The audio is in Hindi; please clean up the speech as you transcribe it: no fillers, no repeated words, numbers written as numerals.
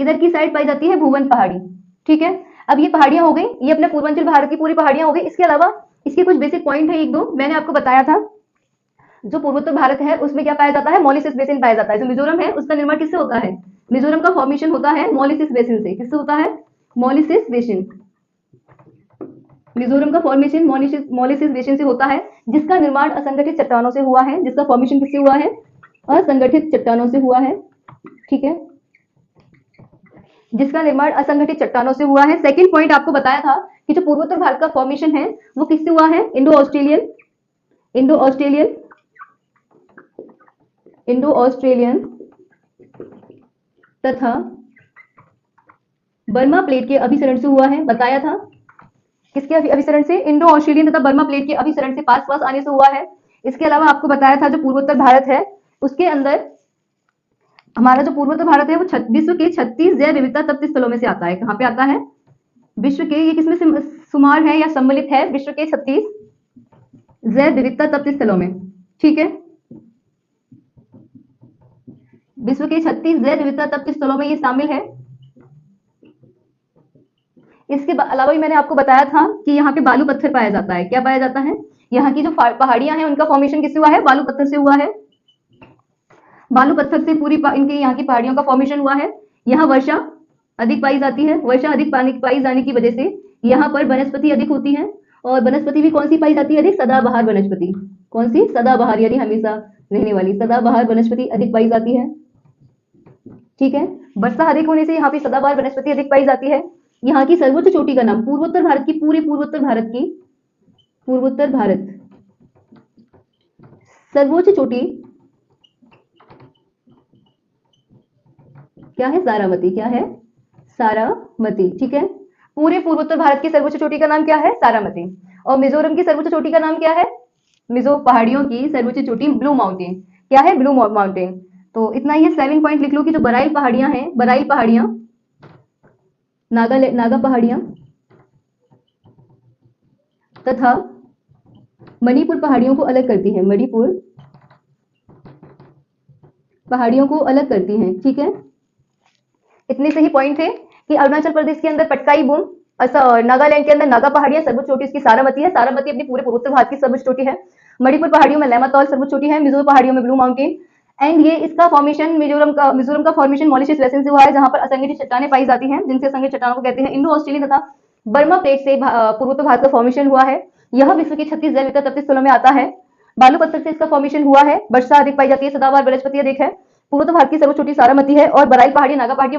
इधर की साइड पाई जाती है भूवन पहाड़ी। ठीक है, अब ये पहाड़ियां हो गई, ये अपने पूर्वांचल भारत की पूरी पहाड़ियां हो गई। इसके अलावा इसके कुछ बेसिक पॉइंट है, एक दो मैंने आपको बताया था। जो पूर्वोत्तर भारत है उसमें क्या पाया जाता है, मॉलिसिस बेसिन पाया जाता है। जो मिजोरम है उसका निर्माण किससे होता है, मिजोरम का फॉर्मेशन होता है मॉलिसिस बेसिन से। किससे होता है, मॉलिसिस बेसिन। मिजोरम का फॉर्मेशन मॉलिसिस बेसिन से होता है, जिसका निर्माण असंगठित चट्टानों से हुआ है। जिसका फॉर्मेशन किससे हुआ है, असंगठित चट्टानों से हुआ है। ठीक है, जिसका निर्माण असंगठित चट्टानों से हुआ है। सेकंड पॉइंट आपको बताया था कि जो पूर्वोत्तर भारत का फॉर्मेशन है वो किससे हुआ है, इंडो ऑस्ट्रेलियन तथा बर्मा प्लेट के अभिसरण से हुआ है। बताया था किसके अभिसरण से, इंडो ऑस्ट्रेलियन तथा बर्मा प्लेट के अभिसरण से पास आने से हुआ है। इसके अलावा आपको बताया था जो पूर्वोत्तर भारत है उसके अंदर हमारा जो पूर्वोत्तर भारत है वो विश्व के 36 जैव विविधता तप्त स्थलों में से आता है। कहां पे आता है, विश्व के, ये किसमें शुमार है या सम्मिलित है, विश्व के 36 जैव विविधता तप्त स्थलों में। ठीक है, विश्व के 36 जैव विविधता तप्त स्थलों में ये शामिल है। इसके अलावा भी मैंने आपको बताया था कि यहाँ पे बालू पत्थर पाया जाता है। क्या पाया जाता है, यहाँ की जो पहाड़ियां हैं उनका फॉर्मेशन किससे हुआ है, बालू पत्थर से हुआ है। बालू पत्थर से पूरी इनके यहाँ की पहाड़ियों का फॉर्मेशन हुआ है। यहाँ वर्षा अधिक पाई जाती है, वर्षा अधिक पानी पाई जाने की वजह से यहाँ पर वनस्पति अधिक होती है। और वनस्पति भी कौन सी पाई जाती है अधिक, सदाबहार वनस्पति। कौन सी, सदाबहार, यानी हमेशा रहने वाली सदाबहार वनस्पति अधिक पाई जाती है। ठीक है, वर्षा अधिक होने से यहाँ पे सदाबहार वनस्पति अधिक पाई जाती है। यहाँ की सर्वोच्च चोटी का नाम, पूर्वोत्तर भारत की, पूरे पूर्वोत्तर भारत सर्वोच्च चोटी क्या है, सारामती। क्या है, सारामती। ठीक है, पूरे पूर्वोत्तर भारत की सर्वोच्च चोटी का नाम क्या है, सारामती। और मिजोरम की सर्वोच्च चोटी का नाम क्या है, मिजो पहाड़ियों की सर्वोच्च चोटी ब्लू माउंटेन। क्या है, ब्लू माउंटेन। तो इतना ही 7 पॉइंट लिख लो कि जो बराइल पहाड़ियां हैं, बराइल पहाड़ियां, नागा पहाड़ियां तथा मणिपुर पहाड़ियों को अलग करती है, मणिपुर पहाड़ियों को अलग करती हैं। ठीक है, इतने से ही पॉइंट थे कि अरुणाचल प्रदेश के अंदर पटकाई बूम, नागालैंड के अंदर नागा पहाड़ियां, सर्वोच्च चोटी इसकी सारामती है। सारामती अपनी पूरे पूर्वोत्तर भारत की सर्वोच्च चोटी है। मणिपुर पहाड़ियों में लैमातौल सर्वोच्च चोटी है। मिजोरम पहाड़ियों में ब्लू माउंटेन। एंड ये इसका फॉर्मेशन मिजोरम का फॉर्मेशन मॉलिशियस बेसिन से हुआ है, जहां पर असंगठित चट्टानें पाई जाती हैं, जिनसे असंगठित चट्टानों को कहते हैं। इंडो ऑस्ट्रेलियन तथा बर्मा प्लेट से पूर्वोत्तर भारत का फॉर्मेशन हुआ है। यह विश्व के 36 जैव विविधता तप्त स्थलों में आता है। बालू पत्थर से इसका फॉर्मेशन हुआ है। वर्षा अधिक पाई जाती है, सदाबहार वनस्पति अधिक है। पूर्वोत्तर भारत की सर्वोच्च चोटी सारामती है। और बराइल पहाड़ी, नागा पहाड़ी,